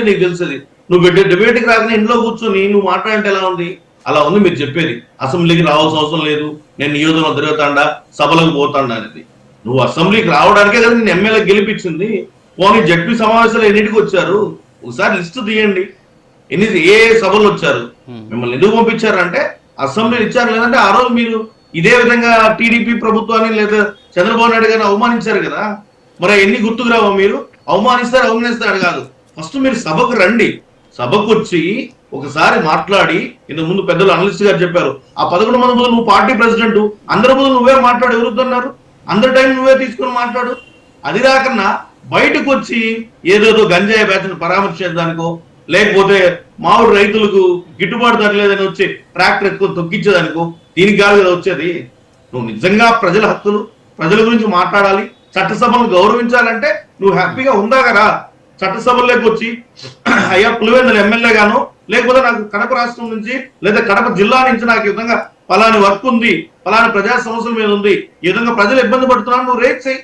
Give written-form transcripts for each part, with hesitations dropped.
నీకు తెలుస్తుంది. నువ్వు డిబేట్కి రాగానే ఇంట్లో కూర్చొని నువ్వు మాట్లాడంటే ఎలా ఉంది? అలా ఉంది మీరు చెప్పేది. అసెంబ్లీకి రావాల్సిన అవసరం లేదు, నేను నియోజకవర్గం తిరుగుతాండా, సభలకు పోతాండా అనేది. నువ్వు అసెంబ్లీకి రావడానికే కదా నేను ఎమ్మెల్యే గెలిపించింది. పోనీ జడ్పీ సమావేశాలు ఎన్నిటికి వచ్చారు? ఒకసారి లిస్టు తీయండి, ఏ సభలు వచ్చారు, మిమ్మల్ని ఎందుకు పంపించారంటే అసెంబ్లీ ఇచ్చారు. లేదంటే ఆ రోజు మీరు ఇదే విధంగా టీడీపీ ప్రభుత్వాన్ని లేదా చంద్రబాబు నాయుడు గారిని అవమానించారు కదా, మరి ఎన్ని గుర్తుకు రావో? మీరు అవమానిస్తారు కాదు, ఫస్ట్ మీరు సభకు రండి. సభకు వచ్చి ఒకసారి మాట్లాడి, ఇంతకు ముందు పెద్దలు అనలిస్ట్ గారు చెప్పారు, ఆ 11 మంది ముందు నువ్వు పార్టీ ప్రెసిడెంట్, అందరి ముందు నువ్వే మాట్లాడు, ఎవరుతున్నారు? అందరి టైం నువ్వే తీసుకుని మాట్లాడు. అది రాకన్నా బయటకు వచ్చి ఏదేదో గంజాయి బ్యాచ్ను పరామర్శించడానికో, లేకపోతే మామిడి రైతులకు గిట్టుబాటు ధర లేదని వచ్చి ట్రాక్టర్ ఎక్కువ తొక్కించేదానికో, దీనికి కాదు కదా వచ్చేది. నువ్వు నిజంగా ప్రజల హక్కులు, ప్రజల గురించి మాట్లాడాలి, చట్టసభను గౌరవించాలంటే నువ్వు హ్యాపీగా ఉందా కదా. చట్టసభల్లోకి వచ్చి అయ్యా పులివెందుల ఎమ్మెల్యే గాను, లేకపోతే నాకు కడప రాష్ట్రం నుంచి లేదా కడప జిల్లా నుంచి నాకు ఈ విధంగా ఫలాని వర్క్ ఉంది, ఫలాని ప్రజా సమస్యల మీద ఉంది, ఈ విధంగా ప్రజలు ఇబ్బంది పడుతున్నారు, నువ్వు రేట్ చేయి.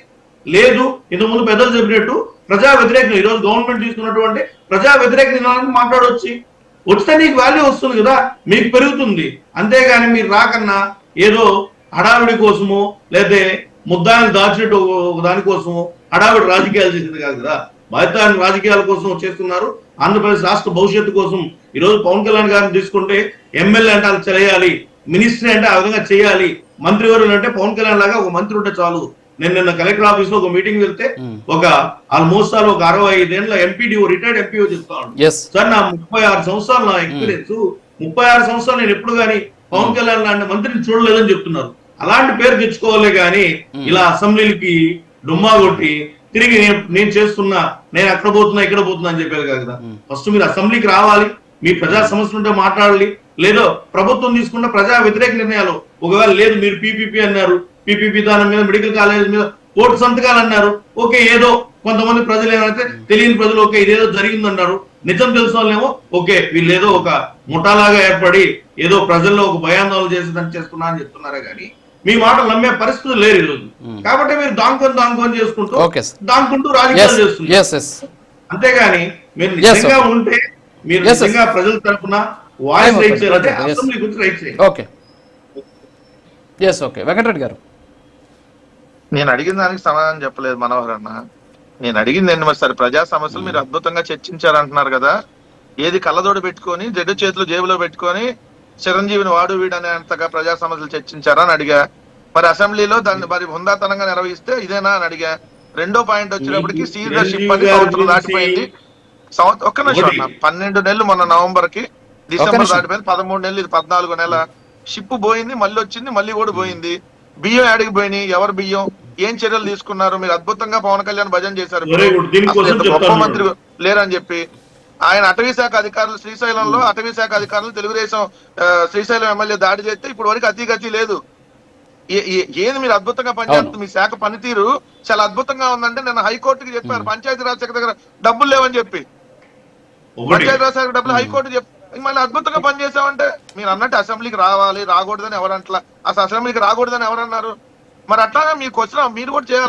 లేదు, ఇంతకు ముందు పెద్దలు చెప్పినట్టు ప్రజా వ్యతిరేకం, ఈరోజు గవర్నమెంట్ తీసుకున్నటువంటి ప్రజా వ్యతిరేక నిర్ణయాలను మాట్లాడవచ్చు. వస్తే నీకు వాల్యూ వస్తుంది కదా, మీకు పెరుగుతుంది. అంతేగాని మీరు రాకన్నా ఏదో హడావిడి కోసమో లేదా ముద్దాయిని దాచినట్టు దానికోసమో హడావిడి రాజకీయాలు చేసింది కాదు కదా. బాధ్యత రాజకీయాల కోసం చేస్తున్నారు. ఆంధ్రప్రదేశ్ రాష్ట్ర భవిష్యత్తు కోసం ఈరోజు పవన్ కళ్యాణ్ గారిని తీసుకుంటే ఎమ్మెల్యే అంటే అలా చేయాలి, మినిస్ట్రీ అంటే ఆ విధంగా చేయాలి, మంత్రివర్యులు అంటే పవన్ కళ్యాణ్ లాగా ఒక మంత్రి ఉంటే చాలు. నేను నిన్న కలెక్టర్ ఆఫీస్ లో ఒక మీటింగ్ వెళ్తే ఒక ఆల్మోస్ట్ ఒక 65 ఏళ్ళ ఎంపీడీఓ, రిటైర్డ్ ఎంపీఓ చెప్తాను సార్, నా 36 సంవత్సరాలు నా ఎక్స్పీరియన్స్, 36 సంవత్సరాలు నేను ఎప్పుడు కానీ పవన్ కళ్యాణ్ లాంటి మంత్రిని చూడలేదని చెప్తున్నారు. అలాంటి పేరు తెచ్చుకోవాలి కానీ ఇలా అసెంబ్లీలకి డుమ్మా కొట్టి తిరిగి నేను చేస్తున్నా, నేను అక్కడ పోతున్నా ఇక్కడ పోతున్నా అని చెప్పారు కదా. ఫస్ట్ మీరు అసెంబ్లీకి రావాలి, మీ ప్రజా సమస్యలు ఉంటే మాట్లాడాలి. లేదో ప్రభుత్వం తీసుకున్న ప్రజా వ్యతిరేక నిర్ణయాలు, ఒకవేళ లేదు మీరు పీపీపీ అన్నారు, పీపీపీ దాని మీద మెడికల్ కాలేజ్ మీద కోర్టు సంతకాలు అన్నారు, ఓకే, ఏదో కొంతమంది ప్రజలు ఏమైతే తెలియని ప్రజలు ఓకే ఇదేదో జరిగిందన్నారు, నిజం తెలిసిన వాళ్ళేమో ఓకే వీళ్ళు ఏదో ఒక ముఠాలాగా ఏర్పడి ఏదో ప్రజల్లో ఒక భయాందోళన చేసి దాన్ని చేసుకున్నా అని చెప్తున్నారే కానీ మీ మాటలు నమ్మే పరిస్థితి లేరు ఈరోజు. కాబట్టి మీరు దాంకొని చేసుకుంటూ రాజకీయాలు చేస్తున్నారు. అంతేగాని మీరు నిజంగా ఉంటే, మీరు నిజంగా ప్రజల తరఫున వాయిస్ రైట్ చేయాలంటే అసెంబ్లీ గురించి రైట్ చేయాలి. వెంకటరెడ్డి గారు, నేను అడిగిన దానికి సమాధానం చెప్పలేదు మనోహర్ అన్న. నేను అడిగింది ఏంటి మరి, సరే ప్రజా సమస్యలు మీరు అద్భుతంగా చర్చించారంటున్నారు కదా, ఏది కళ్ళజోడు పెట్టుకొని జడ్డు చేతులు జేబులో పెట్టుకొని చిరంజీవిని వాడు వీడు అనేంతగా ప్రజా సమస్యలు చర్చించారా అని అడిగా. మరి అసెంబ్లీలో దాన్ని మరి హుందాతనంగా నిర్వహిస్తే ఇదేనా అని అడిగా. రెండో పాయింట్ వచ్చేటప్పటికి సీడర్షిప్ అని సంవత్సరం దాటిపోయింది. ఒక్క నిమిషం అన్న, 12 నెలలు మొన్న నవంబర్ కి, డిసెంబర్ దాటిపోయింది, 13 నెలలు, ఇది 14వ నెల. షిప్ పోయింది, మళ్ళీ వచ్చింది, మళ్ళీ కూడా పోయింది. బియ్యం ఆడికి పోయినాయి, ఎవరు బియ్యం, ఏం చర్యలు తీసుకున్నారు? మీరు అద్భుతంగా పవన్ కళ్యాణ్ భజన చేశారు, గొప్ప మంత్రి లేరని చెప్పి. ఆయన అటవీ శాఖ అధికారులు శ్రీశైలంలో అటవీ శాఖ అధికారులు తెలుగుదేశం శ్రీశైలం ఎమ్మెల్యే దాడి చేస్తే ఇప్పటి వరకు అతిగతి లేదు. ఏది మీరు అద్భుతంగా పనిచేస్తుంది, మీ శాఖ పనితీరు చాలా అద్భుతంగా ఉందంటే నేను హైకోర్టుకి చెప్పాను, పంచాయతీరాజ్ శాఖ దగ్గర డబ్బులు లేవని చెప్పి, పంచాయతీరాజ్ శాఖ డబ్బులు హైకోర్టు చెప్పి మళ్ళీ అద్భుతంగా పనిచేసామంటే మీరు అన్నట్టు అసెంబ్లీకి రావాలి, రాకూడదని ఎవరంటలా, అసలు అసెంబ్లీకి రాకూడదని ఎవరన్నారు? మరి అట్లాగా మీకు వచ్చిన మీరు కూడా చేయాలి.